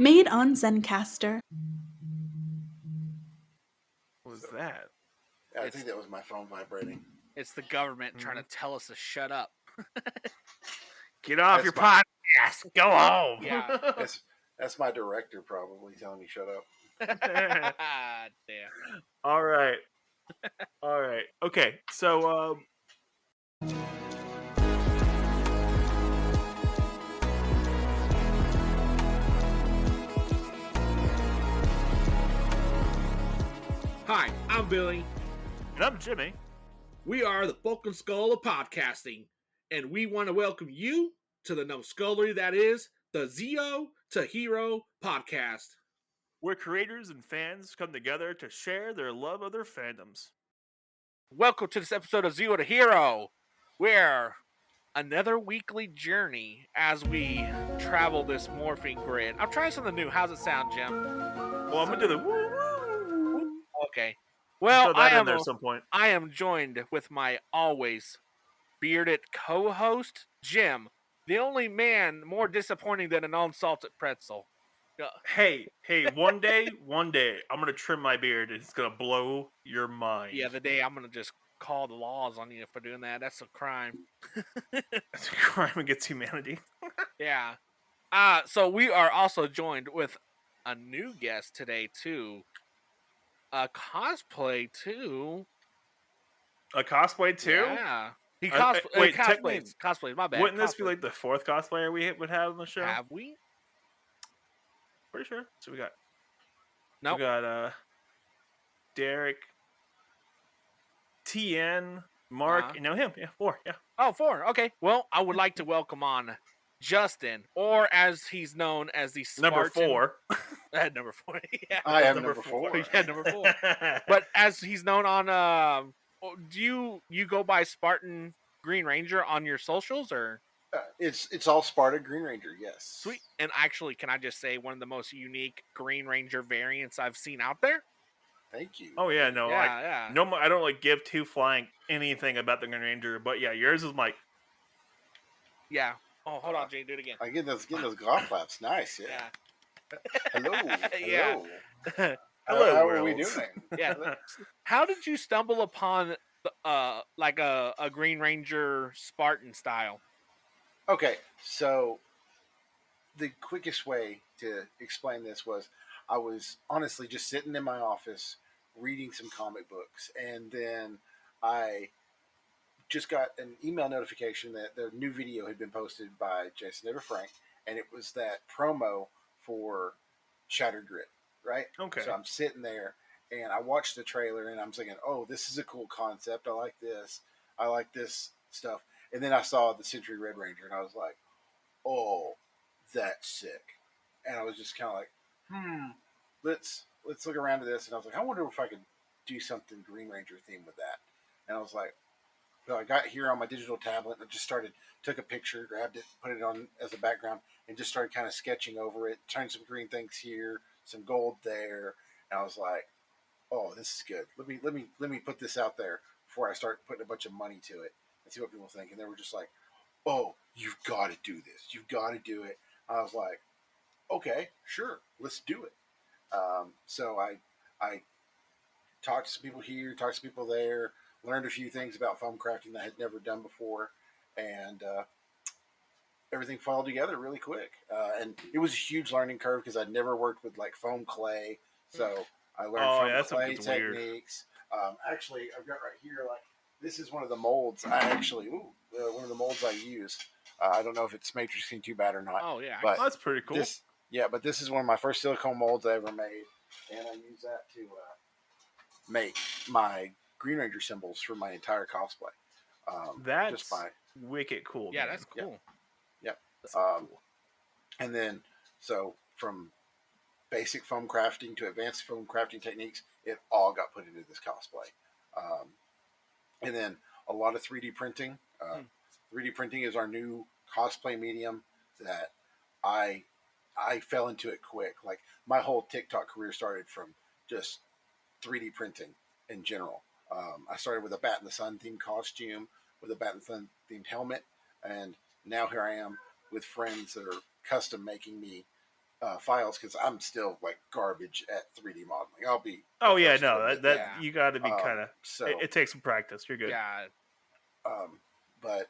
Made on Zencaster. What was that? I think that was my phone vibrating. It's the government trying to tell us to shut up. Get off your podcast. Go home. Yeah. That's my director probably telling me shut up. Damn. All right. Okay. So, Hi, I'm Billy. and I'm Jimmy. We are the Vulcan Skull of podcasting, and we want to welcome you to the numbskullery that is the Zeo to Hero podcast. Where creators and fans come together to share their love of their fandoms. Welcome to this episode of Zero to Hero, where another weekly journey as we travel this morphing grid. I'm trying something new. How's it sound, Jim? Well, I'm gonna do the woo woo woo. Okay. Well, Throw that in there at some point. I am joined with my always bearded co-host, Jim, the only man more disappointing than an unsalted pretzel. Hey, one day, I'm gonna trim my beard and it's gonna blow your mind. Yeah, the day I'm gonna just call the laws on you for doing that. That's a crime. It's a crime against humanity. Yeah. So we are also joined with a new guest today too. A cosplay too. A cosplay too? Yeah. He wait, cosplays. My bad. Wouldn't this be like the fourth cosplayer we would have on the show? Have we? Pretty sure. So we got. Nope. We got Derek, TN, Mark, and now him. Yeah, 4. Yeah. Oh, 4. Okay. Well, I would like to welcome on Justin, or as he's known as the Spartan. Number 4. Number 4. Yeah. I am number 4. Yeah, number 4. But as he's known on, do you go by Spartan Green Ranger on your socials, or? It's all Spartan Green Ranger, yes. Sweet. And actually, can I just say one of the most unique Green Ranger variants I've seen out there? Thank you. Oh yeah, no, Yeah. no, I don't like give two flying anything about the Green Ranger, but yeah, yours is like. Yeah. Oh, hold on, Jane, do it again. I get those golf claps. Nice, yeah. Hello. Yeah. Hello, how are we worlds. doing? Yeah. How did you stumble upon like a Green Ranger Spartan style? Okay, so the quickest way to explain this was I was honestly just sitting in my office reading some comic books, and then I just got an email notification that the new video had been posted by Jason Frank, and it was that promo for Shattered Grid, right? Okay. So I'm sitting there, and I watched the trailer, and I'm thinking, oh, this is a cool concept. I like this stuff. And then I saw the Century Red Ranger, and I was like, oh, that's sick. And I was just kind of like, let's look around to this. And I was like, I wonder if I could do something Green Ranger themed with that. And I was like, well, I got here on my digital tablet, and I just took a picture, grabbed it, put it on as a background, and just started kind of sketching over it, turned some green things here, some gold there. And I was like, oh, this is good. Let me put this out there before I start putting a bunch of money to it and see what people think. And they were just like, oh, you've got to do this. You've got to do it. I was like, okay, sure, let's do it. So I talked to some people here, talked to people there, learned a few things about foam crafting that I had never done before, and everything followed together really quick. And it was a huge learning curve because I'd never worked with like foam clay, so I learned foam clay techniques. Actually, I've got right here, like, this is one of the molds one of the molds I use. I don't know if it's matrixing too bad or not. Oh, yeah. But that's pretty cool. But this is one of my first silicone molds I ever made, and I use that to make my Green Ranger symbols for my entire cosplay. That's wicked cool. Yeah, man. that's cool. Yep. Cool. And then, so from basic foam crafting to advanced foam crafting techniques, it all got put into this cosplay. And then a lot of 3D printing. 3D printing is our new cosplay medium that I fell into it quick. Like, my whole TikTok career started from just 3D printing in general. I started with a Bat in the Sun themed costume, with a Bat in the Sun themed helmet, and now here I am with friends that are custom making me files because I'm still like garbage at 3D modeling. I'll be. Oh the yeah, first to no, admit that Yeah. you got to be Um, kind of. so, It takes some practice. You're good. Yeah. But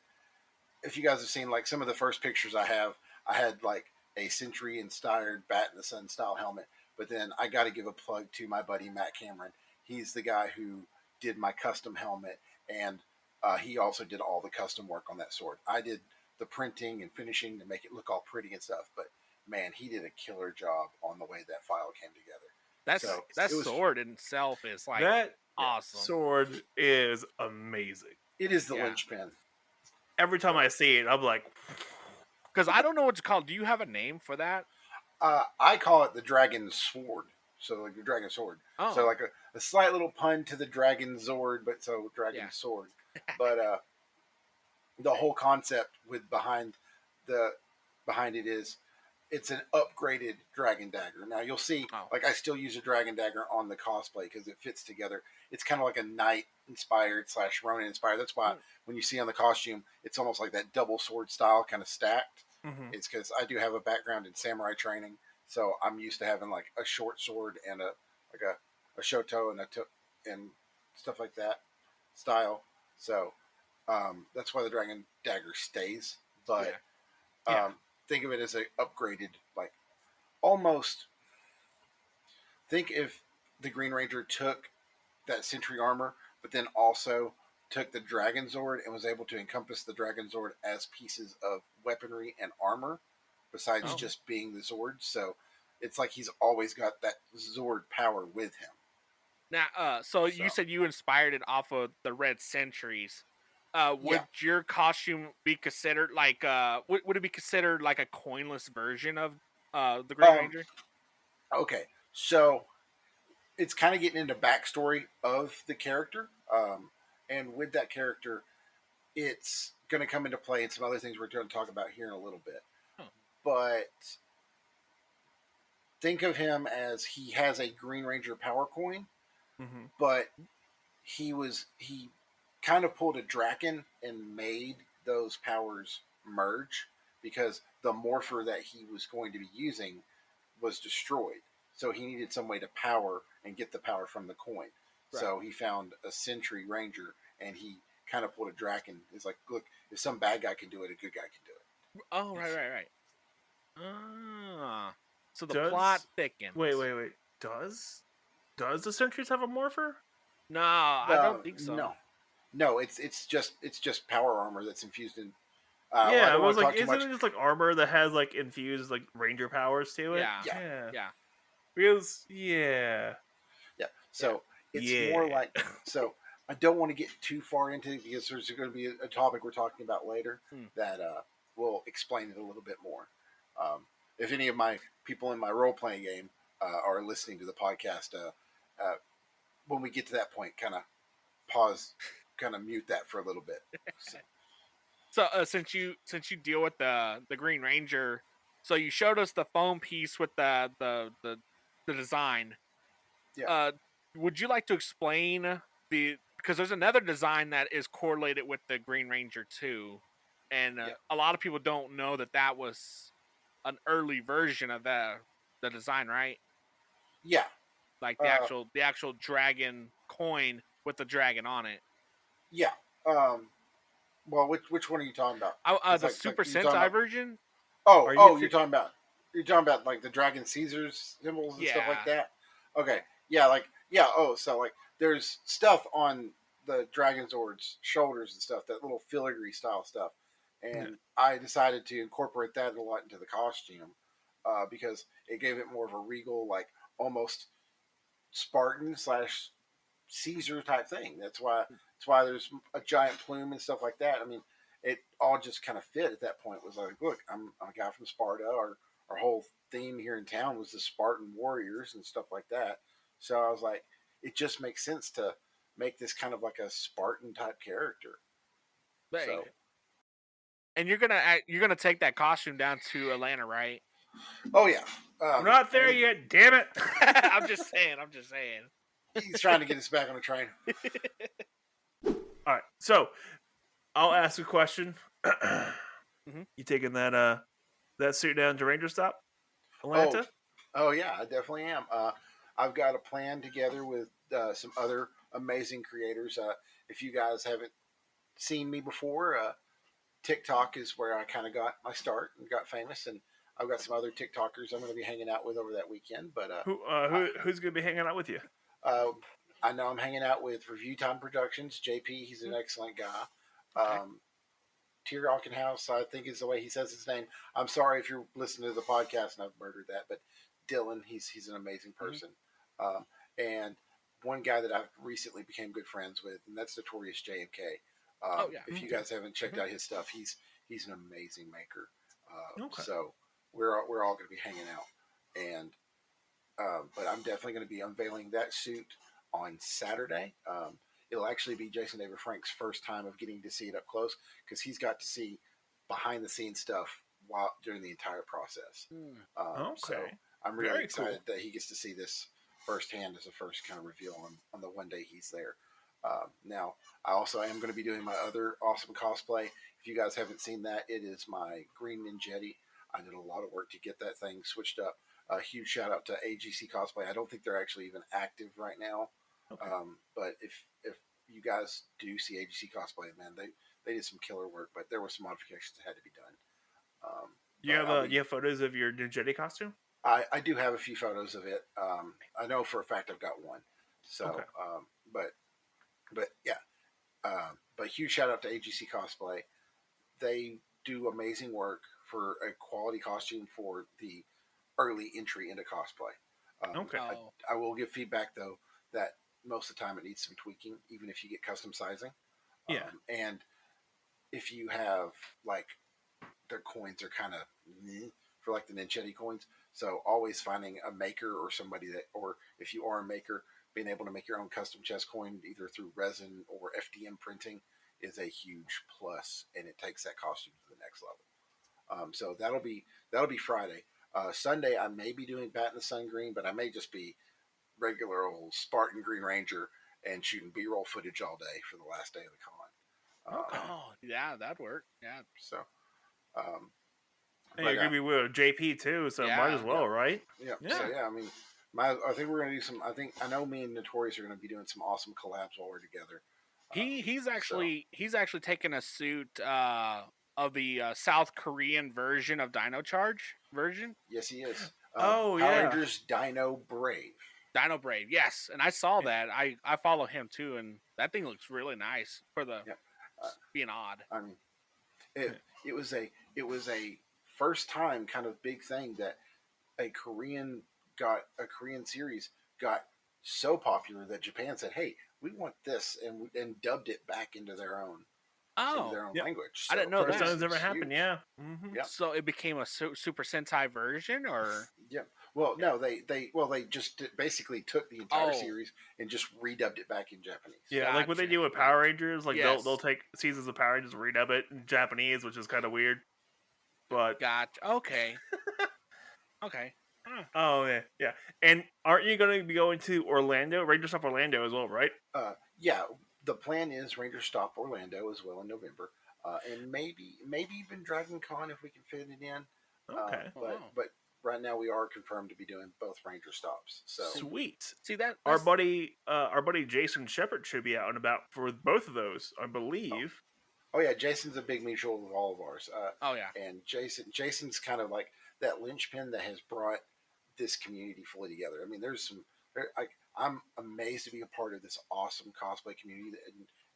if you guys have seen like some of the first pictures I have, I had like a Century inspired Bat in the Sun style helmet. But then I got to give a plug to my buddy Matt Cameron. He's the guy who did my custom helmet, and he also did all the custom work on that sword. I did the printing and finishing to make it look all pretty and stuff. But man, he did a killer job on the way that file came together. That it was, sword in itself is like That awesome. sword is amazing. It is the Yeah. linchpin. Every time I see it, I'm like, Because I don't know what to call. Do you have a name for that? I call it the Dragon Sword. So like the Dragon Sword. Oh. So like a slight little pun to the Dragon Zord, but so Dragon Yeah. Sword. But the whole concept behind it is it's an upgraded Dragon Dagger. Now you'll see, like I still use a Dragon Dagger on the cosplay because it fits together. It's kind of like a knight inspired / Ronin inspired. That's why when you see on the costume, it's almost like that double sword style, kind of stacked. mm-hmm. It's because I do have a background in samurai training, so I'm used to having like a short sword and a shoto and stuff like that style. So that's why the Dragon Dagger stays. But think of it as a upgraded, like almost. Think if the Green Ranger took that Sentry armor, but then also took the Dragon Zord and was able to encompass the Dragon Zord as pieces of weaponry and armor, besides just being the Zord. So it's like he's always got that Zord power with him. Now, so you said you inspired it off of the Red Sentries. Would your costume be considered like would it be considered like a coinless version of the Green Ranger? Okay, so it's kind of getting into backstory of the character, and with that character, it's going to come into play and some other things we're going to talk about here in a little bit. But think of him as he has a Green Ranger power coin, but he kind of pulled a Draken and made those powers merge because the morpher that he was going to be using was destroyed. So he needed some way to power and get the power from the coin. Right. So he found a Sentry Ranger and he kind of pulled a Draken. It's like, look, if some bad guy can do it, a good guy can do it. Oh, right. So the plot thickens. Wait. Does the Sentries have a morpher? No, I don't think so. No, it's just power armor that's infused in. I was like, isn't it just like armor that has like infused like Ranger powers to it? Yeah. Because So it's more like so. I don't want to get too far into it because there's going to be a topic we're talking about later that will explain it a little bit more. If any of my people in my role playing game are listening to the podcast, when we get to that point, kind of pause, kind of mute that for a little bit. So since you deal with the Green Ranger, so you showed us the foam piece with the design. Yeah. Would you like to explain because there's another design that is correlated with the Green Ranger too, and a lot of people don't know that was an early version of the design, right? Yeah. Like the actual dragon coin with the dragon on it. Yeah. Well, which one are you talking about? The Super Sentai version. You're talking about like the Dragon Caesar's symbols and stuff like that. Okay. Yeah. So like there's stuff on the Dragon Zord's shoulders and stuff, that little filigree style stuff, and I decided to incorporate that a lot into the costume because it gave it more of a regal, like almost Spartan / Caesar type thing. That's why there's a giant plume and stuff like that. I mean, it all just kind of fit at that point. It was like, look, I'm a guy from Sparta. Our whole theme here in town was the Spartan warriors and stuff like that. So I was like, it just makes sense to make this kind of like a Spartan type character. So. And you're gonna take that costume down to Atlanta, right? Oh yeah. We're not there yet, damn it. I'm just saying. He's trying to get us back on the train. All right, so I'll ask a question. You taking that suit down to Ranger Stop? Atlanta? Oh yeah, I definitely am. I've got a plan together with some other amazing creators. If you guys haven't seen me before, TikTok is where I kind of got my start and got famous, and I've got some other TikTokers I'm going to be hanging out with over that weekend. But Who's gonna be hanging out with you? uh, I know I'm hanging out with Review Time Productions. JP, he's an excellent guy. Okay. Tier House, I think is the way he says his name. I'm sorry if you're listening to the podcast and I've murdered that, but Dylan, he's an amazing person. And one guy that I've recently became good friends with, and that's Notorious JMK. Oh, yeah. If you guys haven't checked out his stuff, he's an amazing maker. Okay. So we're all going to be hanging out, and but I'm definitely going to be unveiling that suit on Saturday. It'll actually be Jason David Frank's first time of getting to see it up close because he's got to see behind the scenes stuff while during the entire process. So Okay. I'm really Very excited cool. that he gets to see this firsthand as a first kind of reveal on the one day he's there. Now, I also am going to be doing my other awesome cosplay. If you guys haven't seen that, it is my Green Ninjetti. I did a lot of work to get that thing switched up. A huge shout out to AGC Cosplay. I don't think they're actually even active right now. Okay. But if you guys do see AGC Cosplay, man, they did some killer work, but there were some modifications that had to be done. You have photos of your Ninjetti costume? I do have a few photos of it. I know for a fact I've got one. So, Okay. but yeah, but huge shout out to AGC Cosplay. They do amazing work for a quality costume for the early entry into cosplay. Okay. I will give feedback though that most of the time it needs some tweaking, even if you get custom sizing. Yeah. And if you have like their coins are kind of for like the Ninchetti coins, so always finding a maker or somebody that, or if you are a maker, being able to make your own custom chest coin either through resin or FDM printing is a huge plus, and it takes that costume to the next level. So that'll be Friday. Sunday I may be doing Bat in the Sun Green, but I may just be regular old Spartan Green Ranger and shooting B-roll footage all day for the last day of the con. Oh, yeah, that'd work. Yeah. So, um, And you're gonna be with JP too, so Yeah. might as well, right? yeah. Yeah. So yeah, I mean, I think we're gonna do some. I know me and Notorious are gonna be doing some awesome collabs while we're together. He's actually taken a suit of the South Korean version of Dino Charge version. Yes, he is. Oh, Power yeah. Rangers Dino Brave. Dino Brave, yes, and I saw that. I follow him too, and that thing looks really nice for the being odd. I mean, it was a first time kind of big thing that a Korean series got so popular that Japan said, "Hey, we want this," and dubbed it back into their own language. I didn't know First that. time it's ever It's happened. huge. Yeah. Mm-hmm. Yeah. So it became a Super Sentai version, or Yeah. Well, no, they just basically took the entire series and just redubbed it back in Japanese. Yeah, like what they Gotcha. do with Power Rangers, like Yes. they'll take seasons of Power Rangers, redub it in Japanese, which is kind of weird. But gotcha. Okay. Okay. oh yeah. And aren't you going to be going to Orlando, Ranger Stop Orlando as well, right? Yeah. The plan is Ranger Stop Orlando as well in November, and maybe even Dragon Con if we can fit it in. Okay. But right now we are confirmed to be doing both Ranger stops. So Sweet. See that Our buddy Jason Sheppard should be out and about for both of those, I believe. Oh yeah, Jason's a big mutual with all of ours. Oh yeah, and Jason's kind of like that linchpin that has brought this community fully together. I mean, I'm amazed to be a part of this awesome cosplay community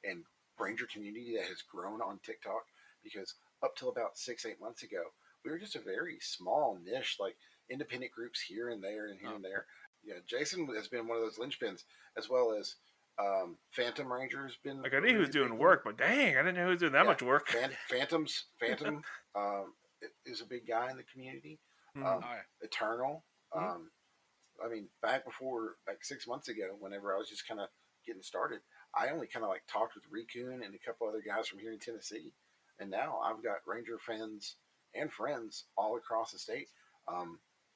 and Ranger community that has grown on TikTok, because up till about 6-8 months ago, we were just a very small niche, like independent groups here and there and here and there. Yeah, Jason has been one of those linchpins, as well as Phantom Ranger has been. Like I knew he was doing work, but dang, I didn't know he was doing that much work. Phantom is a big guy in the community. Eternal. I mean, back before, like 6 months ago, whenever I was just kind of getting started, I only kind of like talked with Rikun and a couple other guys from here in Tennessee, and now I've got Ranger fans and friends all across the state.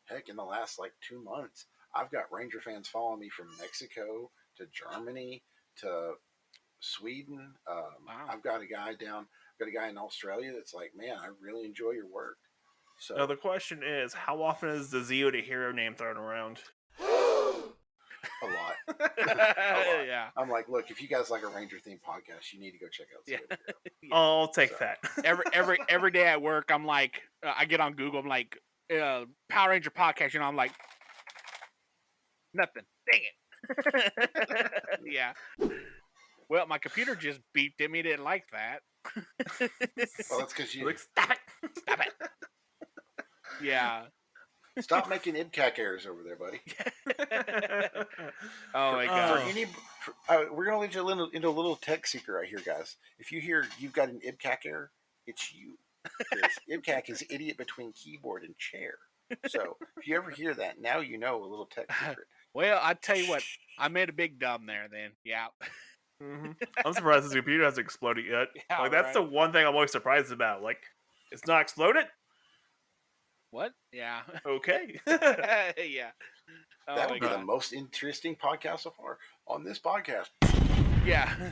Heck, in the last like 2 months, I've got Ranger fans following me from Mexico to Germany to Sweden. Wow. I've got a guy in Australia that's like, man, I really enjoy your work. So Now the question is, how often is the Zeo to Hero name thrown around? a lot. A lot. Yeah. I'm like, look, if you guys like a Ranger themed podcast, you need to go check out Yeah. Zeo to Hero. Yeah. I'll take So- that. every day at work, I'm like, I get on Google, I'm like, Power Ranger podcast, I'm like, nothing. Dang it. Yeah. Well, my computer just beeped at me. Didn't like that. Well, that's because you Like, stop it. Stop it. Yeah. stop making IBCAC errors over there, buddy. Oh my For god. any, we're gonna lead you into a little tech secret right here, guys. If you hear you've got an IBCAC error, it's you. Because IBCAC is idiot between keyboard and chair. So if you ever hear that, now you know a little tech secret. Well, I tell you what, I made a big dumb there. Then, yeah. Mhm. I'm surprised his computer hasn't exploded yet. Yeah, Like that's the one thing I'm always surprised about. Like, it's not exploded. What? Yeah. Okay. Yeah. Oh That my would be god. the most interesting podcast so far on this podcast. Yeah.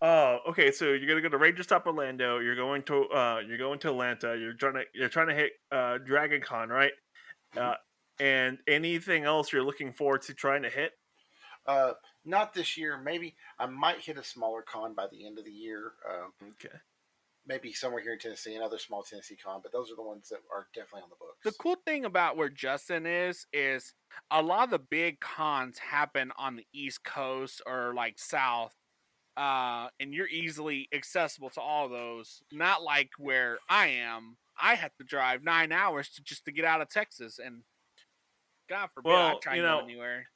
Oh, okay. So you're gonna go to Ranger Stop Orlando. You're going to Atlanta. You're trying to hit Dragon Con, right? And anything else you're looking forward to trying to hit? Not this year. Maybe I might hit a smaller con by the end of the year. Okay. Maybe somewhere here in Tennessee, another small Tennessee con, but those are the ones that are definitely on the books. The cool thing about where Justin is a lot of the big cons happen on the East Coast or like South. And you're easily accessible to all those. Not like where I am. I have to drive 9 hours to get out of Texas, and God forbid I Well, try and go anywhere.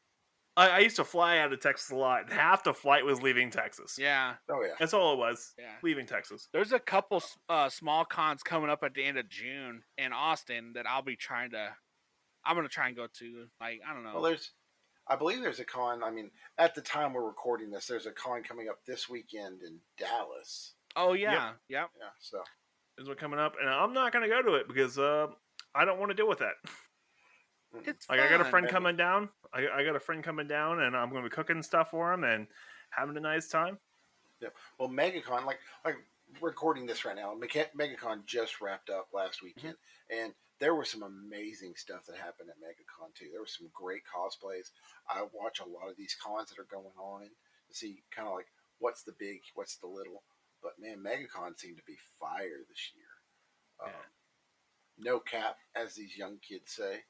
I used to fly out of Texas a lot, and half the flight was leaving Texas. Yeah, Oh yeah. That's all it was. yeah. Leaving Texas. There's a couple small cons coming up at the end of June in Austin that I'm gonna try and go to. Like, I don't know. Well, I believe there's a con. I mean, at the time we're recording this, there's a con coming up this weekend in Dallas. Oh yeah, yep. Yeah. So Is what coming up, and I'm not gonna go to it because I don't want to deal with that. It's Like I got a fun. friend coming down. I got a friend coming down, and I'm gonna be cooking stuff for him and having a nice time. yeah. Well, MegaCon, like recording this right now, MegaCon just wrapped up last weekend, and there was some amazing stuff that happened at MegaCon too. There were some great cosplays. I watch a lot of these cons that are going on to see kind of like what's the big, what's the little. But man, MegaCon seemed to be fire this year. No cap, as these young kids say.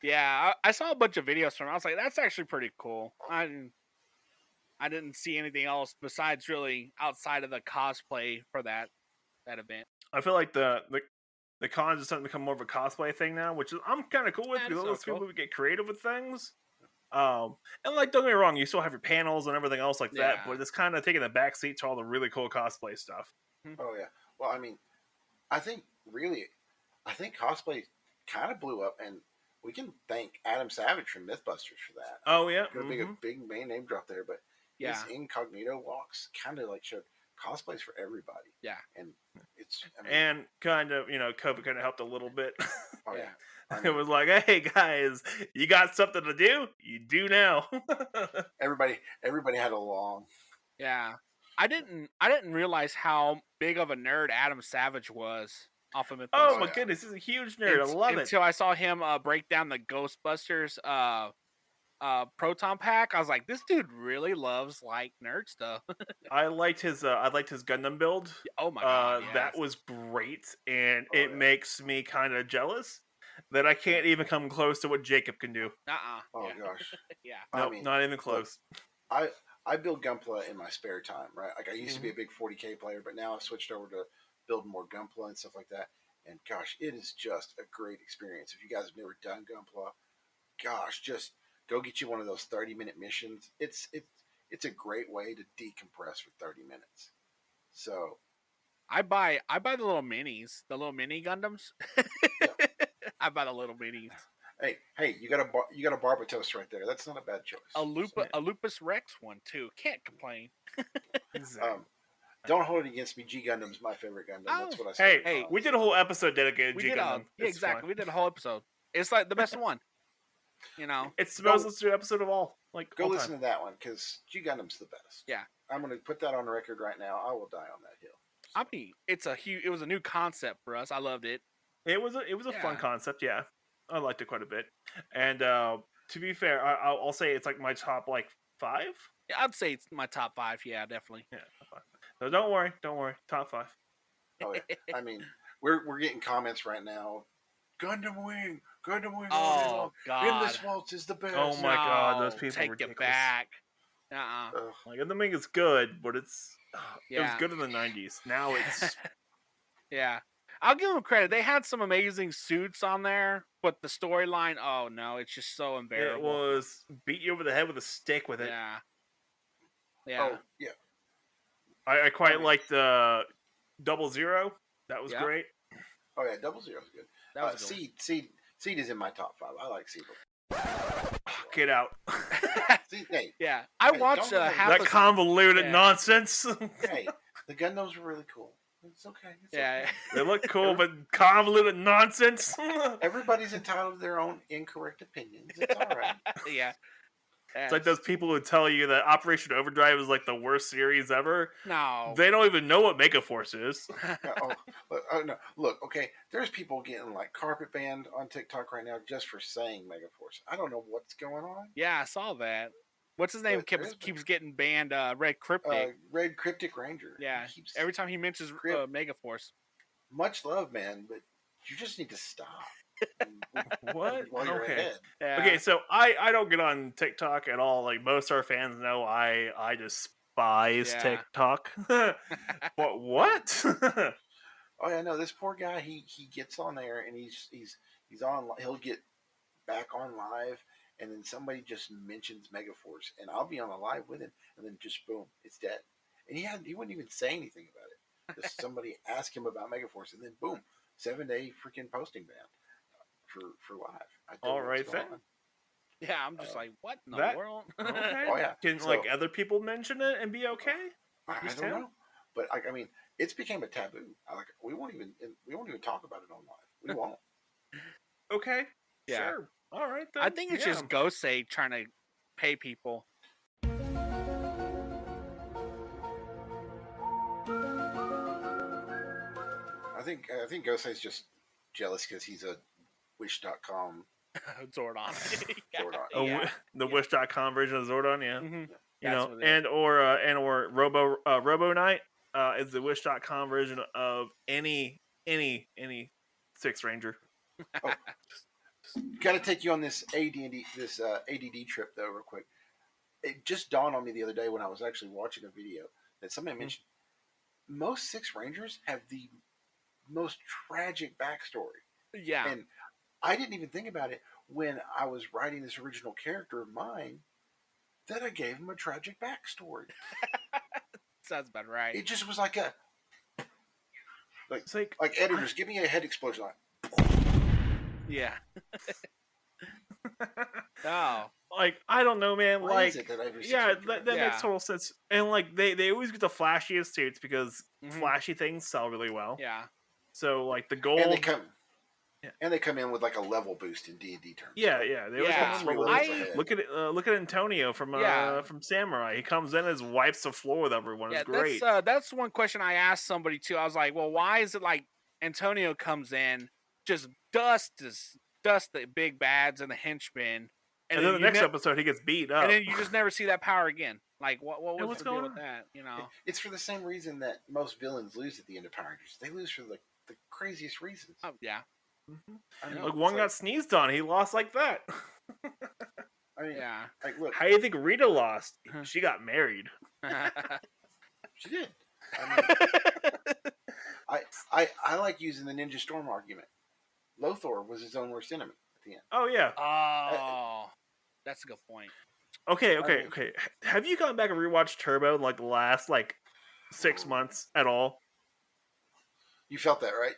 Yeah, I saw a bunch of videos from it. I was like, that's actually pretty cool. I didn't see anything else besides really outside of the cosplay for that event. I feel like the cons is starting to become more of a cosplay thing now, which is I'm kind of cool with Yeah, because it's all those so people get creative with things. And like, don't get me wrong, you still have your panels and everything else like that, Yeah. but it's kind of taking the back seat to all the really cool cosplay stuff. Oh yeah. Well, I mean, I think cosplay kind of blew up, and we can thank Adam Savage from MythBusters for that. Oh yeah, A big main name drop there, but Yeah. his incognito walks kind of like showed cosplays for everybody. Yeah. And it's and kind of COVID kind of helped a little bit. oh yeah. I It mean, was like, hey guys, you got something to do? You do now. everybody had a long. Yeah. I didn't realize how big of a nerd Adam Savage was off of MythBusters. Oh my yeah. goodness, he's a huge nerd. I love it. Until I saw him break down the Ghostbusters proton pack. I was like, this dude really loves like nerd stuff. I liked his Gundam build. Oh my god. That was great, and Oh, it yeah. makes me kind of jealous that I can't even come close to what Jacob can do. Oh yeah. gosh. Yeah. I Nope, mean, not even close. I build Gunpla in my spare time, right? Like I used to be a big 40K player, but now I've switched over to building more Gunpla and stuff like that. And gosh, it is just a great experience. If you guys have never done Gunpla, gosh, just go get you one of those 30-minute missions. It's a great way to decompress for 30 minutes. So I buy the little minis, the little mini Gundams. I buy the little minis. hey, you got a Barbatos right there. That's not a bad choice. A Lupus Rex one too. Can't complain. Don't hold it against me. G Gundam's my favorite Gundam. That's what I say. Hey, we did a whole episode dedicated to We did Gundam. yeah, It's exactly. fine. We did a whole episode. It's like the best one. You know. It's the most listened to episode of all. Like, Go all listen time. to that one because G Gundam's the best. Yeah. I'm going to put that on record right now. I will die on that hill. I mean, it was a new concept for us. I loved it. It was a fun Yeah. concept. Yeah, I liked it quite a bit. And to be fair, I'll say it's like my top like 5. Yeah, I'd say it's my top 5. Yeah, definitely. Yeah, top 5. So don't worry, top 5. Oh yeah. I mean, we're getting comments right now. Gundam Wing all day Oh long. God. Endless Waltz is the best. Oh my God, those No, people are take ridiculous. it back. Ugh. Like, the Ming is good, but it was Yeah. good in the 90s. Now it's Yeah. I'll give them credit. They had some amazing suits on there, but the storyline, oh no, it's just so it unbearable. was beat you over the head with a stick with it. Yeah. Yeah. Oh yeah. I quite liked the 00. That was Yep. great. Oh yeah. 00 is good. That was a good Seed is in my top 5. I like Seed. Get out. See, hey, Yeah. I Hey, watched don't half That a convoluted yeah. nonsense. hey, the Gundams were really cool. It's okay. It's Yeah. okay. They look cool, but convoluted nonsense. Everybody's entitled to their own incorrect opinions. It's all right. Yeah. It's like those people who tell you that Operation Overdrive is like the worst series ever. No. They don't even know what Megaforce is. No, look, okay. There's people getting like carpet banned on TikTok right now just for saying Megaforce. I don't know what's going on. Yeah, I saw that. What's his name? But there's Keeps getting banned. Red Cryptic. Red Cryptic Ranger. Yeah. He keeps, Every time he mentions Megaforce. much love, man, but you just need to stop. What? While you're Okay. ahead. Yeah. Okay, so I don't get on TikTok at all. Like, most of our fans know I despise Yeah. TikTok. But what? Oh yeah, no, this poor guy. He gets on there and he's on. He'll get back on live, and then somebody just mentions Megaforce, and I'll be on a live with him, and then just boom, it's dead. And he wouldn't even say anything about it. Just somebody asked him about Megaforce, and then boom, 7-day freaking posting ban for live. I don't know All right what's going then. on. Yeah, I'm just like, what in the that- world? Okay. Oh yeah, Can So- like other people mention it and be okay? I Just don't him? know, but I mean, it's became a taboo. We won't even talk about it on live. We won't. Okay. Yeah. Sure. All right then. I think it's Yeah. just Gosei trying to pay people. I think Gosei's just jealous because he's a Wish.com Zordon. Zordon. The Wish.com version of Zordon, yeah. Mhm. You That's know, what it is. or Robo Knight is the Wish.com version of any 6th Ranger. Got to take you on this ADD trip though, real quick. It just dawned on me the other day when I was actually watching a video that somebody mentioned most 6 Rangers have the most tragic backstory, Yeah. and I didn't even think about it when I was writing this original character of mine that I gave him a tragic backstory. Sounds about right. It just was like It's like editors, give me a head explosion. Yeah. No. like I don't know, man. Why Like is it that every 6 yeah, Ranger that has- makes Yeah. total sense. And like they always get the flashiest suits because Mhm. flashy things sell really well. Yeah. So like the gold. and they come Yeah. and they come in with like a level boost in D&D terms. Yeah, yeah. They always Yeah. come in level levels boost. ahead. Look at Antonio from Yeah. from Samurai. He comes in and wipes the floor with everyone. Yeah, It's great. that's one question I asked somebody too. I was like, well, why is it like Antonio comes in, just dust the big bads and the henchmen, and then the you next episode he gets beat up. and then you just never see that power again. Like, what Yeah, was what's the deal going with on? that? You know? It's for the same reason that most villains lose at the end of Power Rangers. They lose for the craziest reasons. Oh yeah, I know. Like one got sneezed on, he lost like that. I mean, yeah. like look, How do you think Rita lost? Uh-huh. She got married. she did. I mean, I like using the Ninja Storm argument. Lothar was his own worst enemy at the end. Oh yeah. Oh, that's a good point. Okay. mean- Have you gone back and rewatched Turbo in like the last 6 months at all? You felt that, right?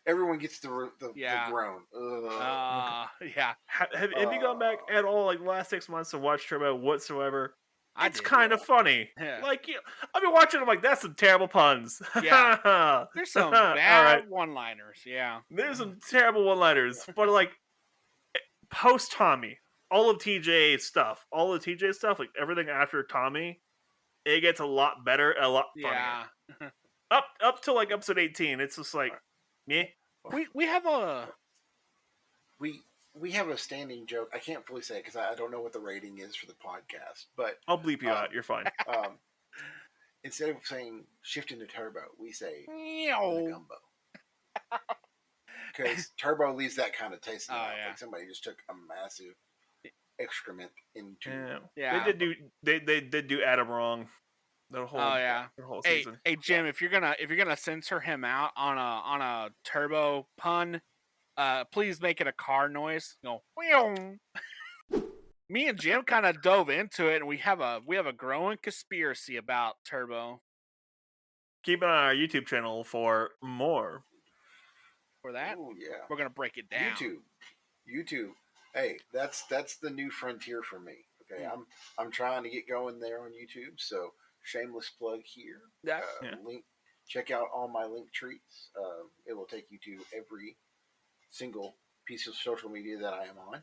Everyone gets the Yeah. groan. Ugh. Yeah. Have you gone back at all like the last 6 months to watch Turbo whatsoever? I It's did, kind of funny. Yeah. Like I've been watching. I'm like, that's some terrible puns. Yeah. There's some All bad right. one-liners. Yeah. There's some terrible one-liners, but like post Tommy, all of TJ's stuff, like everything after Tommy, it gets a lot better, a lot funnier. Yeah. up to like episode 18. It's just like, yeah. We have a We have a standing joke. I can't fully say it because I don't know what the rating is for the podcast, but I'll bleep you out. You're fine. instead of saying shift into turbo, we say meow. gumbo. Because turbo leaves that kind of taste in the mouth. Yeah. Like somebody just took a massive excrement into. Yeah. They did do Adam wrong. The whole season. Hey Jim, if you're gonna censor him out on a turbo pun, please make it a car noise. Go. Me and Jim kind of dove into it, and we have a growing conspiracy about turbo. Keep an eye on our YouTube channel for more. For that, Ooh, yeah, we're gonna break it down. YouTube. Hey, that's the new frontier for me. Okay, I'm trying to get going there on YouTube. So shameless plug here. Link. Check out all my link trees. It will take you to every single piece of social media that I am on.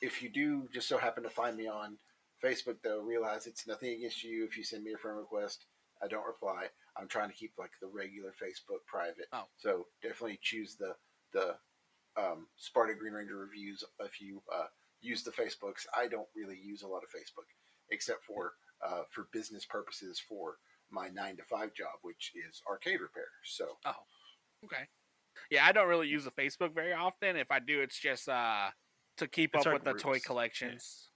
If you do just so happen to find me on Facebook, though, realize it's nothing against you. If you send me a friend request, I don't reply. I'm trying to keep like the regular Facebook private. Oh. So definitely choose the Spartan Green Ranger reviews if you use the Facebooks. I don't really use a lot of Facebook except for business purposes for my 9-to-5 job, which is arcade repair. So. Oh, okay. Yeah, I don't really use the Facebook very often. If I do, it's just to keep up with the toy collections.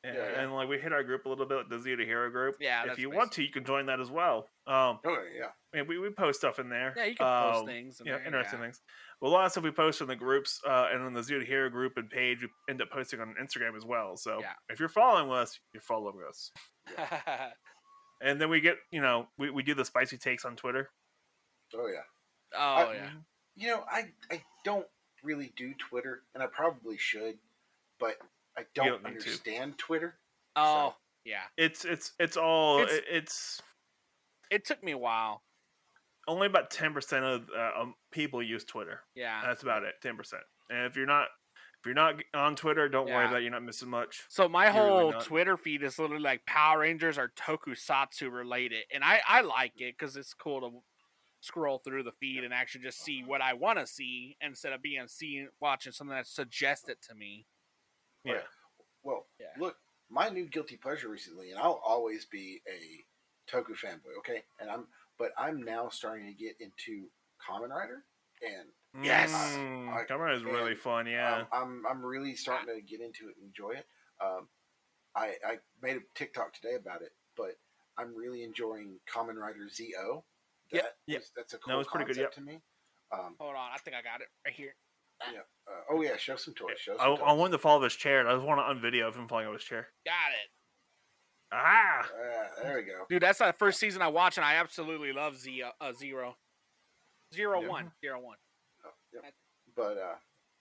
Yeah. And like we hit our group a little bit, the Zero to Hero group. Yeah, if you want to, you can join that as well. And we post stuff in there. Yeah, you can post things. Interesting things. Well, a lot of stuff we post in the groups and in the Zero to Hero group and page, we end up posting on Instagram as well. So if you're following us, you're following us. Yeah. And then we get, we do the spicy takes on Twitter. Oh yeah. Oh yeah. I don't really do Twitter, and I probably should, but I don't understand Twitter. Oh, so. Yeah. It took me a while. Only about 10% of people use Twitter. Yeah. That's about it, 10%. And if you're not on Twitter, don't worry about it. You're not missing much. So my whole Twitter feed is literally like Power Rangers or Tokusatsu related, and I like it because it's cool to scroll through the feed and actually just see what I want to see instead of watching something that's suggested to me. Yeah. Well, look, my new guilty pleasure recently, and I'll always be a Toku fanboy, okay? But I'm now starting to get into Kamen Rider, and yes, Kamen Rider is really fun. Yeah, I'm really starting to get into it and enjoy it. I made a TikTok today about it, but I'm really enjoying Kamen Rider ZO. That's a cool concept to me. Hold on, I think I got it right here. Yeah. Show some toys. I wanted to follow his chair. I just want to unvideo of him falling out of his chair. Got it. There we go. Dude, that's the first season I watched, and I absolutely love Zero. 01. But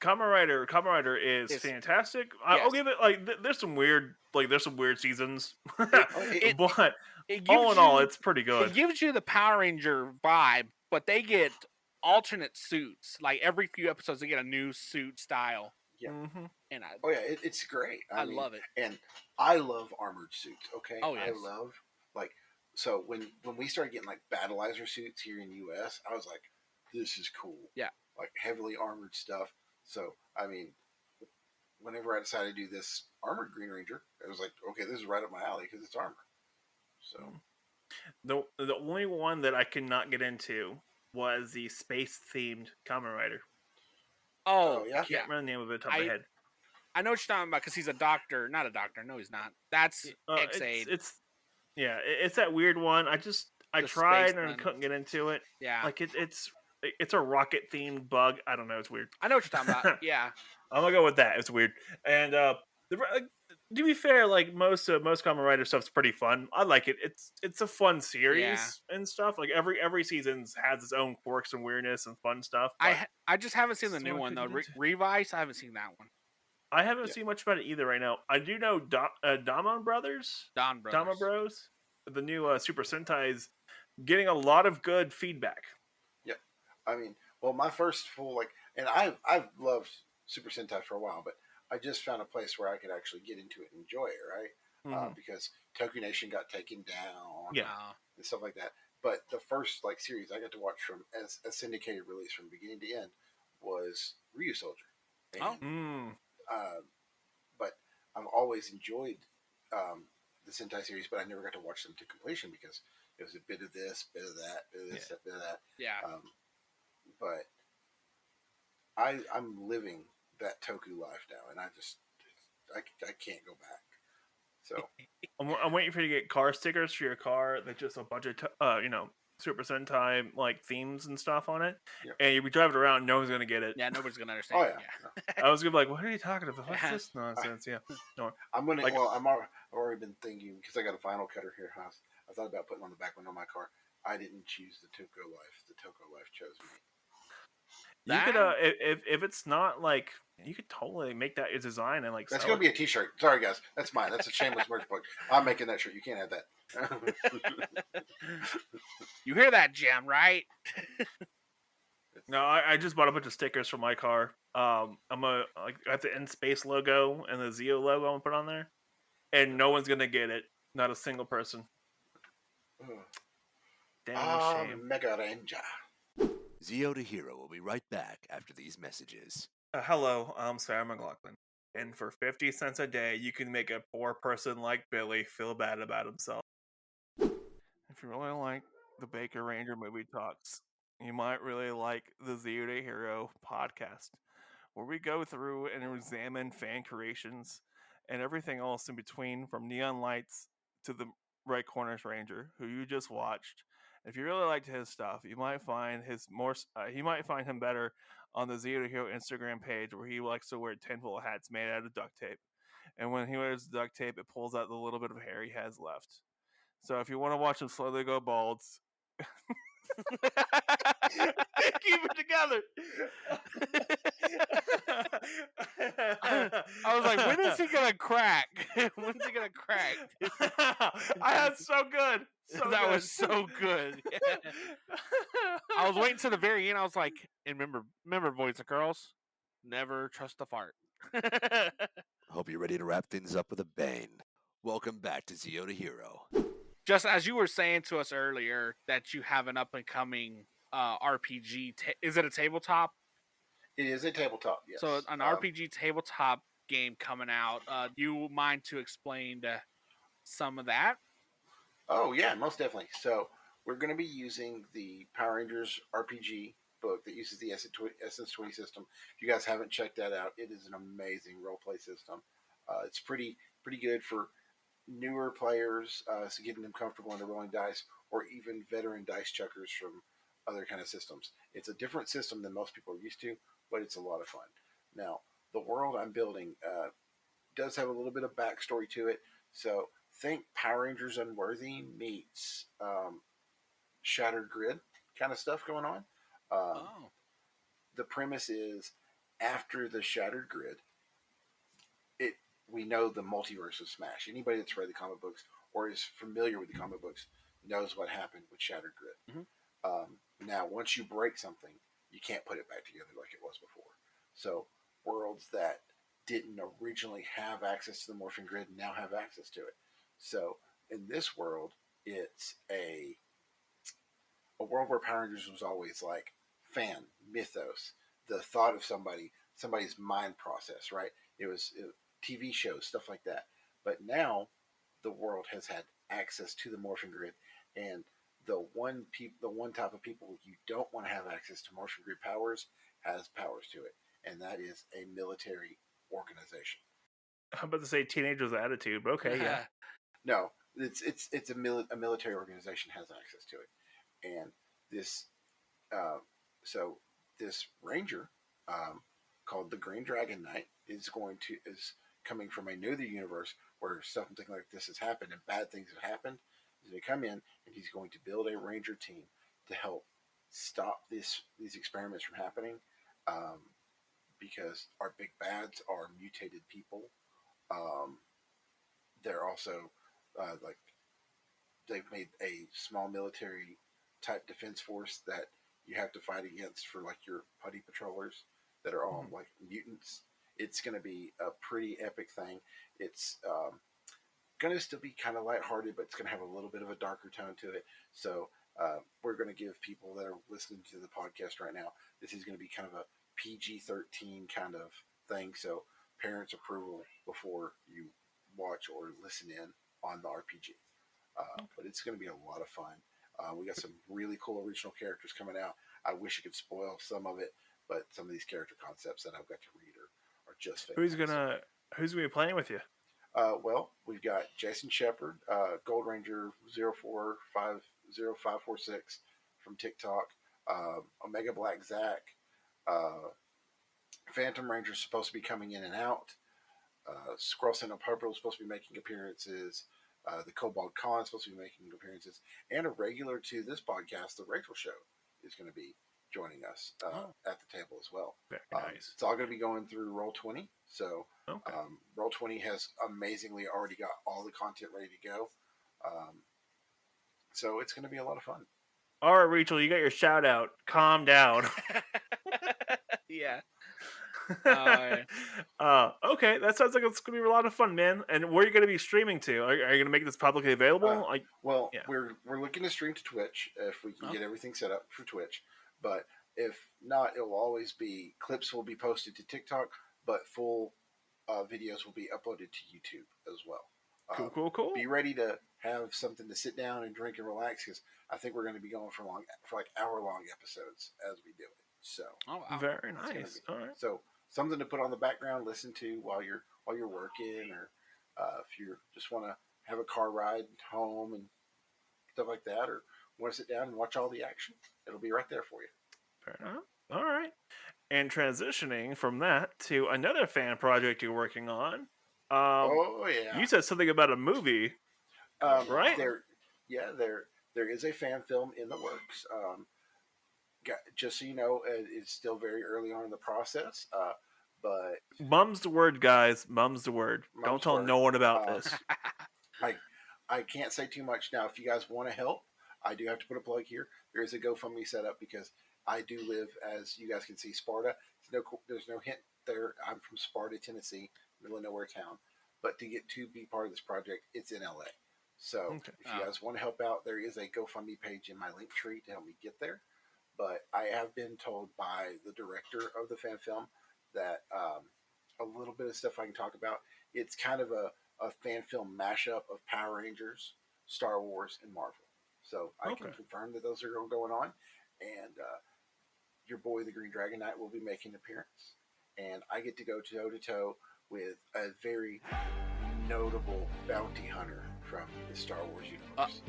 Kamen Rider is fantastic. I'll give it there's some weird seasons, but all in all, it's pretty good. It gives you the Power Ranger vibe, but they get alternate suits. Like every few episodes, they get a new suit style. Yeah. Mm-hmm. And it's great. I love it. And I love armored suits. Okay. Oh yes. I love so when we started getting like battleizer suits here in the US, I was like, this is cool. Yeah. Like heavily armored stuff. So I mean, whenever I decided to do this armored Green Ranger, it was like, okay, this is right up my alley because it's armor. So the only one that I could not get into was the space themed Kamen Rider. Oh yeah. I can't remember the name of it top of my head. I know what you're talking about because he's a doctor. Not a doctor. No, he's not. That's X-Aid. It's that weird one. I tried and couldn't get into it. Yeah. Like it's a rocket themed bug. I don't know. It's weird. I know what you're talking about. Yeah. I'm gonna go with that. It's weird. And to be fair, like most Kamen Rider stuff's pretty fun. I like it. It's a fun series and stuff. Like every season has its own quirks and weirdness and fun stuff. I just haven't seen the new one though. Revice. I haven't seen that one. I haven't seen much about it either right now. I do know Dama Bros. The new Super Sentai's getting a lot of good feedback. Yeah, I mean, well, my first full and I've loved Super Sentai for a while, but I just found a place where I could actually get into it and enjoy it, right? Because Toku Nation got taken down, and stuff like that. But the first like series I got to watch from as a syndicated release from beginning to end was Ryu Soldier, and Oh. uh, but I've always enjoyed the Sentai series, but I never got to watch them to completion because it was a bit of this, bit of that, bit of this, bit of that. Yeah. But I'm living that Toku life now, and I can't go back. So I'm waiting for you to get car stickers for your car. That's just a bunch of Super Sentai like themes and stuff on it. Yep. And you'll be driving around, no one's gonna get it. Yeah, nobody's gonna understand. Oh yeah. I was gonna be like, "What are you talking about? What's this nonsense?" Yeah, no. I'm gonna. Like- Well, I've already been thinking because I got a Final Cutter here. I thought about putting on the back window of my car. I didn't choose the Toko Life. The Toko Life chose me. You could if it's not like you could totally make that your design and like That's sell gonna be a T-shirt. Sorry guys, that's mine. That's a shameless merch plug. I'm making that shirt. You can't have that. You hear that, Jim? Right? No, I just bought a bunch of stickers for my car. I have the End Space logo and the Zeo logo I'm gonna put on there, and no one's gonna get it. Not a single person. Damn shame. Mega Ranger. Zeo to Hero will be right back after these messages. Hello, I'm Sarah McLaughlin, and for 50 cents a day, you can make a poor person like Billy feel bad about himself. If you really like the Baker Ranger movie talks, you might really like the Zero to Hero podcast, where we go through and examine fan creations and everything else in between, from Neon Lights to the Right Corners Ranger, who you just watched. If you really liked his stuff, you might find you might find him better on the Zero to Hero Instagram page, where he likes to wear tinfoil hats made out of duct tape. And when he wears duct tape, it pulls out the little bit of hair he has left. So if you want to watch him slowly go bald, keep it together. I was like, when is he gonna crack? When's he gonna crack? That's so good. That was so good. I was waiting to the very end. I was like, and remember, boys and girls, never trust a fart. Hope you're ready to wrap things up with a bang. Welcome back to Zeo to Hero. Just as you were saying to us earlier that you have an up and coming RPG. Is it a tabletop? It is a tabletop. Yes. So an RPG tabletop game coming out. Do you mind to explain some of that? Oh yeah, most definitely. So we're going to be using the Power Rangers RPG book that uses the Essence 20 system. If you guys haven't checked that out, it is an amazing role play system. It's pretty good for newer players, so getting them comfortable in the rolling dice, or even veteran dice chuckers from other kind of systems. It's a different system than most people are used to, but it's a lot of fun. Now, the world I'm building does have a little bit of backstory to it. So think Power Rangers Unworthy meets Shattered Grid kind of stuff going on. The premise is, after the Shattered Grid, we know the multiverse of Smash. Anybody that's read the comic books or is familiar with the comic books knows what happened with Shattered Grid. Mm-hmm. Now, once you break something, you can't put it back together like it was before. So worlds that didn't originally have access to the Morphing Grid now have access to it. So in this world, it's a world where Power Rangers was always like fan mythos, the thought of somebody's mind process, right? It was TV shows, stuff like that. But now the world has had access to the Morphing Grid, and the one type of people you don't want to have access to Morphing Grid powers has powers to it, and that is a military organization. I'm about to say teenagers' attitude, but okay, yeah. No, it's a military organization has access to it, and this this ranger called the Green Dragon Knight is coming from another universe where something like this has happened and bad things have happened. He's going to come in and he's going to build a ranger team to help stop these experiments from happening, because our big bads are mutated people. They're also they've made a small military type defense force that you have to fight against for like your putty patrollers that are all like mutants. It's going to be a pretty epic thing. It's going to still be kind of lighthearted, but it's going to have a little bit of a darker tone to it. So we're going to give people that are listening to the podcast right now, this is going to be kind of a PG-13 kind of thing. So parents' approval before you watch or listen in on the RPG. But it's going to be a lot of fun. We got some really cool original characters coming out. I wish I could spoil some of it, but some of these character concepts that I've got to read are just fantastic. Who's gonna be playing with you? Well, we've got Jason Sheppard, Gold Ranger 04500546 from TikTok, Omega Black Zack, Phantom Ranger supposed to be coming in and out. Squirrel Purple is supposed to be making appearances. The Kobold Khan is supposed to be making appearances. And a regular to this podcast, The Rachel Show, is going to be joining us at the table as well. Very nice. It's all going to be going through Roll20. So Okay. Roll20 has amazingly already got all the content ready to go. So it's going to be a lot of fun. All right, Rachel, you got your shout out. Calm down. Yeah. Okay, that sounds like it's gonna be a lot of fun, man. And where are you gonna be streaming to? Are you gonna make this publicly available? Yeah. We're looking to stream to Twitch if we can get everything set up for Twitch. But if not, it will always be clips will be posted to TikTok, but full videos will be uploaded to YouTube as well. Cool. Be ready to have something to sit down and drink and relax because I think we're going to be going for like hour-long episodes as we do it. So very nice. All right. So something to put on the background, listen to while you're working, or if you just want to have a car ride home and stuff like that, or want to sit down and watch all the action, it'll be right there for you. Fair enough. All right. And transitioning from that to another fan project you're working on. You said something about a movie, right? There is a fan film in the works. Just so you know, it's still very early on in the process. But mum's the word, guys. Mum's the word. Don't tell no one about this. I can't say too much now. If you guys want to help, I do have to put a plug here. There is a GoFundMe set up because I do live, as you guys can see, Sparta. There's no hint there. I'm from Sparta, Tennessee, middle of nowhere town. But to be part of this project, it's in LA. So if you guys want to help out, there is a GoFundMe page in my link tree to help me get there. But I have been told by the director of the fan film that a little bit of stuff I can talk about. It's kind of a fan film mashup of Power Rangers, Star Wars, and Marvel. So I can confirm that those are going on. And your boy, the Green Dragon Knight, will be making an appearance. And I get to go toe-to-toe with a very notable bounty hunter from the Star Wars universe.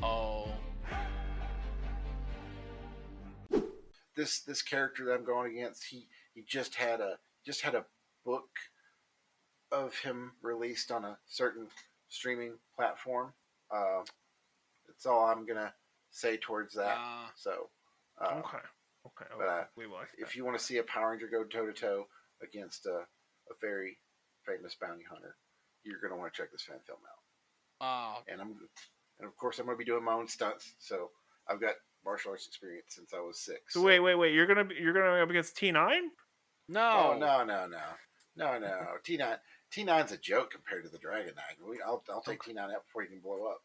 This character that I'm going against, he just had a book of him released on a certain streaming platform. That's all I'm gonna say towards that. But if you want to see a Power Ranger go toe to toe against a very famous bounty hunter, you're gonna want to check this fan film out. And of course I'm gonna be doing my own stunts, so I've got martial arts experience since I was 6. So wait, you're gonna go up against T9? No. T9's a joke compared to the Dragon Knight. I'll take T9 out before he can blow up.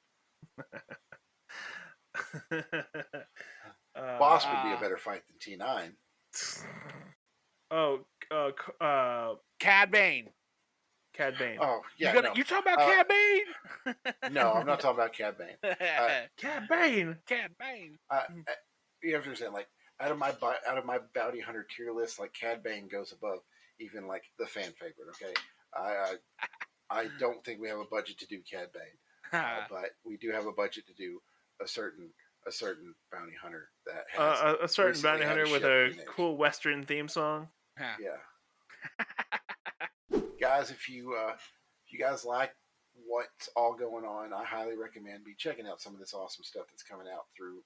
Boss would be a better fight than T9. Cad Bane. Oh, yeah. You talking about Cad Bane? No, I'm not talking about Cad Bane. Cad Bane. You have to understand, like, out of my bounty hunter tier list, like, Cad Bane goes above even like the fan favorite. Okay, I don't think we have a budget to do Cad Bane, but we do have a budget to do a certain bounty hunter that has a certain bounty hunter with a cool Western theme song. Yeah. Guys, if you guys like what's all going on, I highly recommend checking out some of this awesome stuff that's coming out through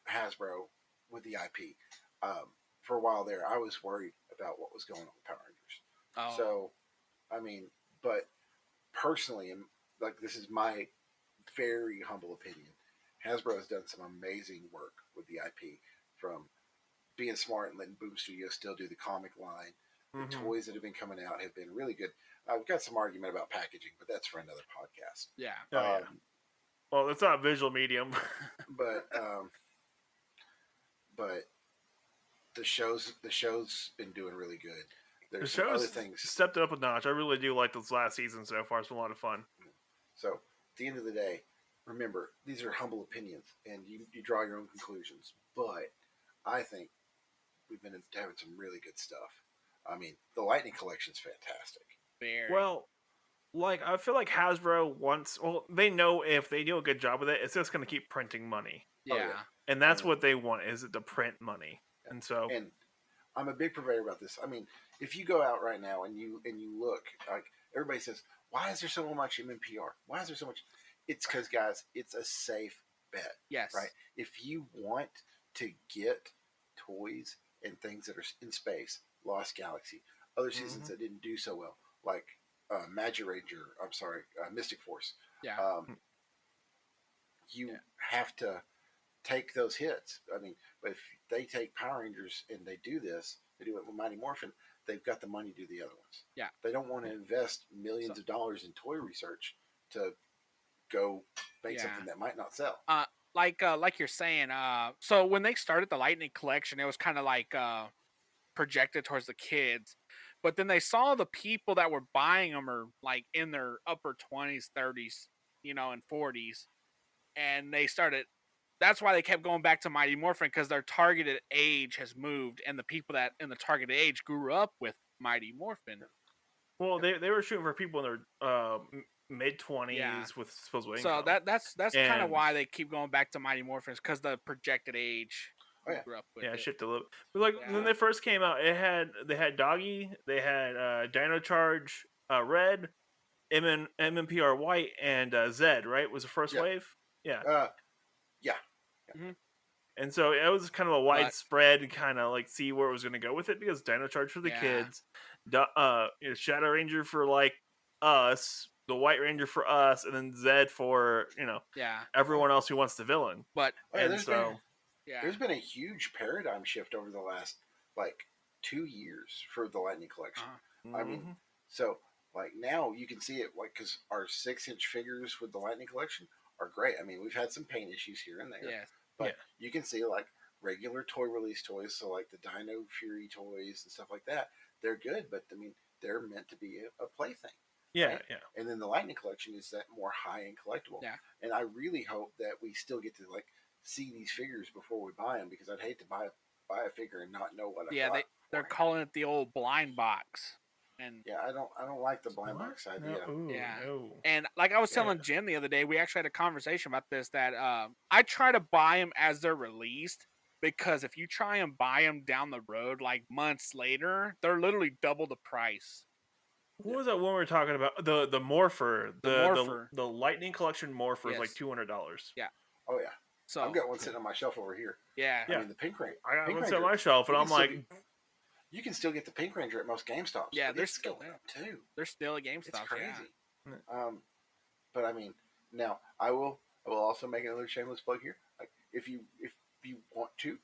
Hasbro with the IP. For a while there, I was worried about what was going on with Power Rangers. So, I mean, but personally, and like this is my very humble opinion, Hasbro has done some amazing work with the IP, from being smart and letting Boom Studios still do the comic line. The toys that have been coming out have been really good. I've got some argument about packaging, but that's for another podcast. Yeah. Well, it's not a visual medium. but but the show's been doing really good. The There's some other show's things. stepped it up a notch. I really do like this last season so far. It's been a lot of fun. So at the end of the day, remember, these are humble opinions, and you draw your own conclusions. But I think we've been having some really good stuff. I mean, the Lightning Collection's fantastic. Very. Well, like I feel like Hasbro wants. Well, they know if they do a good job with it, it's just going to keep printing money, yeah. Oh, yeah. and that's what they want is it to print money. Yeah. And so, And I'm a big purveyor about this. I mean, if you go out right now and you look, like everybody says, why is there so much MMPR? Why is there so much? It's because, guys, it's a safe bet. Yes. Right. If you want to get toys and things that are in space, Lost Galaxy, other seasons that didn't do so well, like Magic Ranger. I'm sorry, Mystic Force. Yeah. You have to take those hits. I mean, but if they take Power Rangers and they do this, they do it with Mighty Morphin, they've got the money to do the other ones. Yeah. They don't want to invest millions of dollars in toy research to go make something that might not sell. Like you're saying, so when they started the Lightning Collection, it was kind of like projected towards the kids, but then they saw the people that were buying them are like in their upper 20s, 30s, and 40s, and they started. That's why they kept going back to Mighty Morphin, because their targeted age has moved, and the people that in the targeted age grew up with Mighty Morphin. well, they were shooting for people in their mid-20s with disposable income. So that's kind of why they keep going back to Mighty Morphins, because the projected age grew up with. Yeah, it. shipped a little. But like when they first came out, they had Doggy, they had Dino Charge Red, MMPR White, and Zed. Right, was the first wave. Yeah. And so it was kind of a widespread kind of like see where it was going to go with it, because Dino Charge for the kids, Shadow Ranger for like us, the White Ranger for us, and then Zed for everyone else who wants the villain. But there's been a huge paradigm shift over the last like 2 years for the Lightning Collection. I mean, so like now you can see it like because our 6-inch figures with the Lightning Collection are great. I mean, we've had some paint issues here and there. Yes. But you can see like regular toy release toys, so like the Dino Fury toys and stuff like that. They're good, but I mean they're meant to be a plaything. Yeah, right? yeah. And then the Lightning Collection is that more high end collectible. Yeah. And I really hope that we still get to like see these figures before we buy them, because I'd hate to buy a figure and not know what I got. They're calling it the old blind box. And I don't like the blind box idea. No. And like I was telling Jim the other day, we actually had a conversation about this, that I try to buy them as they're released, because if you try and buy them down the road like months later, they're literally double the price. What was that one we were talking about? The Morpher, the Lightning Collection Morpher is like $200. Yeah. Oh yeah. So I've got one sitting on my shelf over here. Yeah. I mean the Pink Ranger. I got one sitting on my shelf, and I'm like, you can still get the Pink Ranger at most GameStops. Yeah, they're still up too. They're still at GameStop. It's crazy. Yeah. But I mean, now I will also make another shameless plug here. Like if you want to,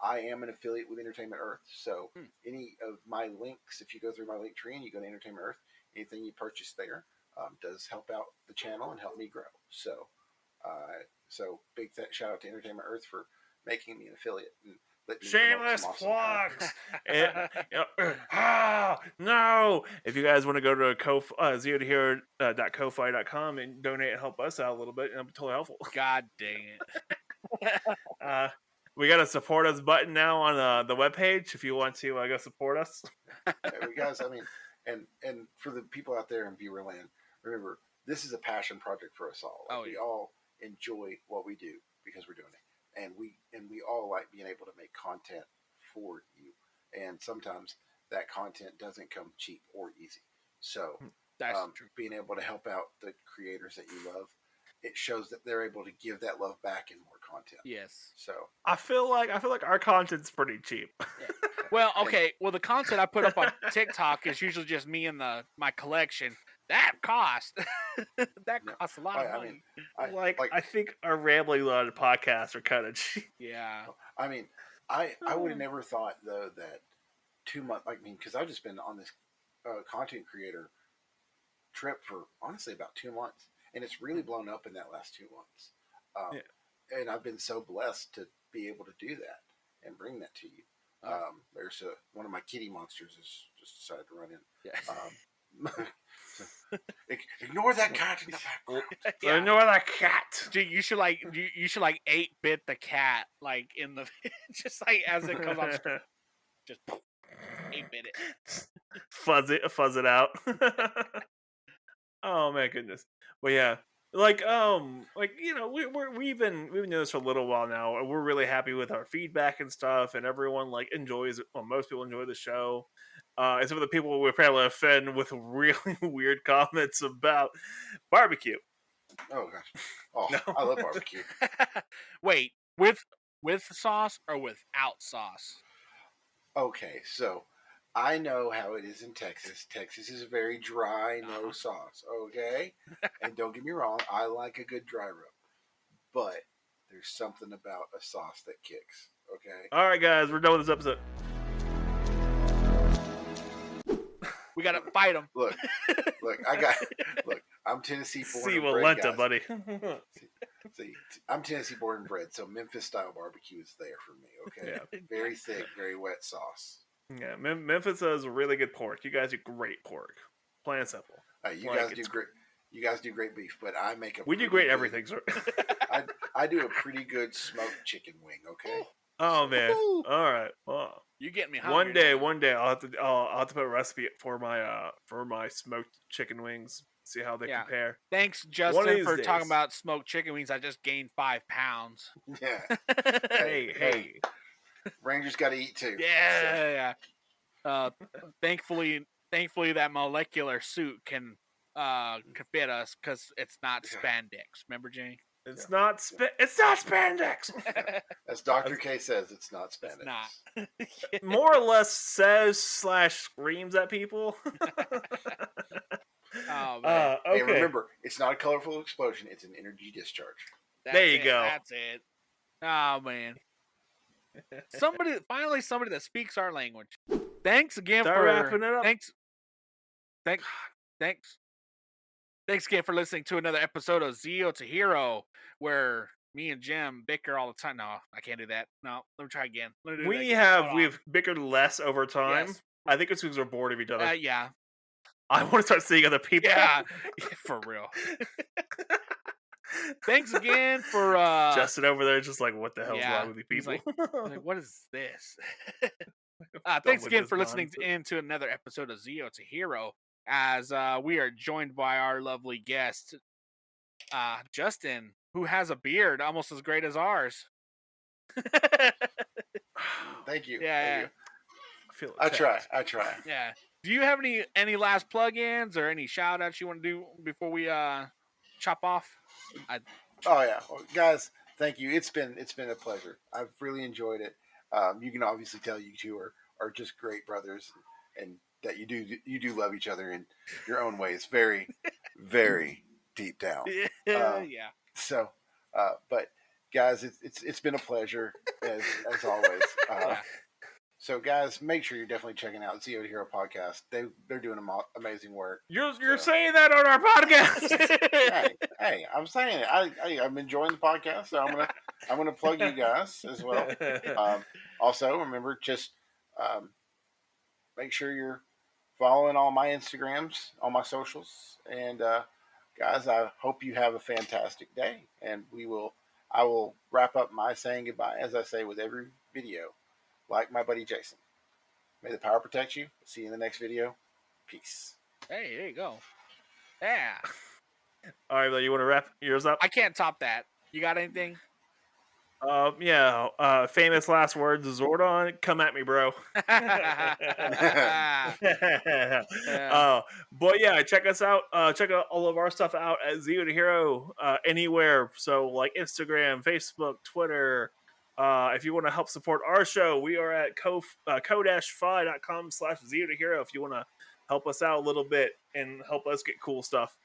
I am an affiliate with Entertainment Earth. So any of my links, if you go through my link tree and you go to Entertainment Earth, anything you purchase there does help out the channel and help me grow. So, big shout out to Entertainment Earth for making me an affiliate. And shameless plugs. No! If you guys want to go to zerotohero.ko-fi.com and donate and help us out a little bit, it'll be totally helpful. God dang it. We got a support us button now on the webpage if you want to go support us. Guys, I mean, and for the people out there in Viewerland, remember, this is a passion project for us all. We all enjoy what we do because we're doing it. And we all like being able to make content for you. And sometimes that content doesn't come cheap or easy. So that's true. Being able to help out the creators that you love, it shows that they're able to give that love back in more content. Yes. So I feel like our content's pretty cheap. Yeah. Well, okay. Well, the content I put up on TikTok is usually just me and my collection. That costs a lot of money. I think our rambling on the podcast are kind of cheap. Yeah. I mean, I would have never thought though that 2 months. I mean, because I've just been on this content creator trip for honestly about 2 months, and it's really blown up in that last 2 months. Yeah. And I've been so blessed to be able to do that and bring that to you. There's one of my kitty monsters has just decided to run in. Yeah. Ignore that cat in the background. Yeah. Ignore that cat. Dude, you should like 8-bit the cat like in the just like as it comes on screen. Just 8-bit it. Fuzz it out. Oh my goodness. But yeah. We've been doing this for a little while now, and we're really happy with our feedback and stuff, and everyone enjoys it. Well, most people enjoy the show. Except for the people we apparently offend with really weird comments about barbecue. Oh gosh. Oh, No. I love barbecue. Wait, with sauce or without sauce? Okay, so I know how it is in Texas. Texas is very dry, no sauce. Okay, and don't get me wrong, I like a good dry rub, but there's something about a sauce that kicks. Okay. All right, guys, we're done with this episode. We gotta fight them. Look, I'm Tennessee born See and bred, Walenta, guys. buddy. See, I'm Tennessee born and bred, so Memphis style barbecue is there for me. Okay, Yeah. Very thick, very wet sauce. Yeah, Memphis has really good pork. You guys do great pork. Plain and simple. You guys do great. You guys do great beef, but I make a. We do great everything, sir. I do a pretty good smoked chicken wing. Okay. Oh man! All right. Well, You getting me hungry. one day, I'll have to put a recipe for my smoked chicken wings. See how they compare. Thanks, One of Justin, these for talking days. about smoked chicken wings. I just gained 5 pounds. Yeah. Hey. Rangers got to eat too. Yeah. Thankfully, that molecular suit can fit us because it's not spandex. Remember, Jane? It's not spandex. As Dr. K says, it's not spandex. It's not. More or less says / screams at people. Oh man. Okay. Hey, remember, it's not a colorful explosion; it's an energy discharge. There you go. That's it. Oh man. Somebody that speaks our language. Thanks again Start for wrapping it up. Thanks again for listening to another episode of Zero to Hero, where me and Jim bicker all the time. No, I can't do that. No, let me try again. Let me do that again. We've bickered less over time. Yes. I think it's because we're bored of each other. Yeah. I want to start seeing other people. Yeah, for real. Thanks again for Justin over there, just like, what the hell's yeah, wrong with you he's people? like, what is this? Thanks again for listening into another episode of Zero to Hero, as we are joined by our lovely guest, Justin, who has a beard almost as great as ours. Thank you. Yeah. Thank you. I try. Yeah. Do you have any last plug-ins or any shout-outs you want to do before we chop off? Oh yeah, well, guys, thank you. It's been a pleasure. I've really enjoyed it. You can obviously tell you two are just great brothers, and that you do love each other in your own ways, very, very deep down. Yeah. So, but guys, it's been a pleasure as always. So, guys, make sure you're definitely checking out Zero to Hero podcast. They're doing amazing work. You're saying that on our podcast. hey, I'm saying it. I'm enjoying the podcast, so I'm gonna plug you guys as well. Also, remember, just make sure you're following all my Instagrams, all my socials, and guys, I hope you have a fantastic day. And I will wrap up my saying goodbye, as I say with every video. Like my buddy Jason. May the power protect you. See you in the next video. Peace. Hey, there you go. Yeah. All right, you want to wrap yours up? I can't top that. You got anything? Famous last words, Zordon, come at me, bro. But yeah, check us out. Check out all of our stuff out at Zero to Hero anywhere. So like Instagram, Facebook, Twitter. If you want to help support our show, we are at ko-fi.com/Zero to Hero if you want to help us out a little bit and help us get cool stuff.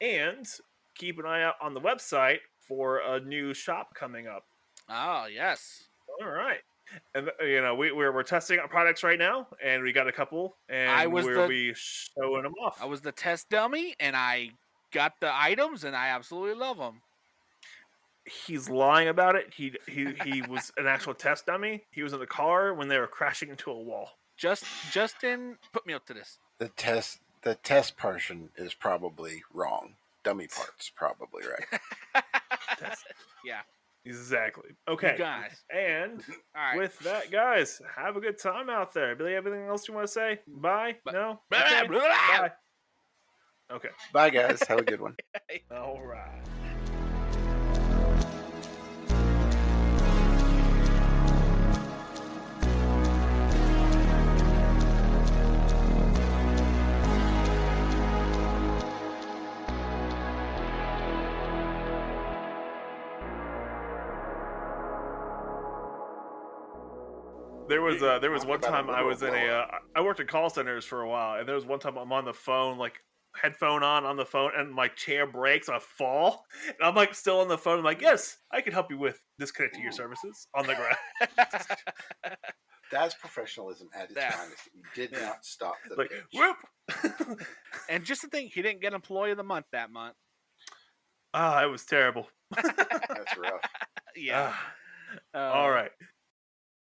And keep an eye out on the website for a new shop coming up. Oh, yes. All right. And we're testing out products right now, and we got a couple, and we'll be showing them off. I was the test dummy, and I got the items, and I absolutely love them. He's lying about it. He was an actual test dummy. He was in the car when they were crashing into a wall. Justin, put me up to this. The test portion is probably wrong. Dummy part's probably right. Yeah. Exactly. Okay. You guys. And All right. with that, guys, have a good time out there. Billy, anything else you want to say? Bye? No? Okay. Bye. Okay. Bye, guys. Have a good one. All right. There was one time I was in I worked in call centers for a while, and there was one time I'm on the phone, like headphone on the phone, and my chair breaks, I fall, and I'm like still on the phone. I'm like, yes, I can help you with disconnecting your services on the ground. That's professionalism at its finest. You did not stop the Like bitch. whoop. And just to think, he didn't get Employee of the Month that month. Ah, it was terrible. That's rough. Yeah. All right.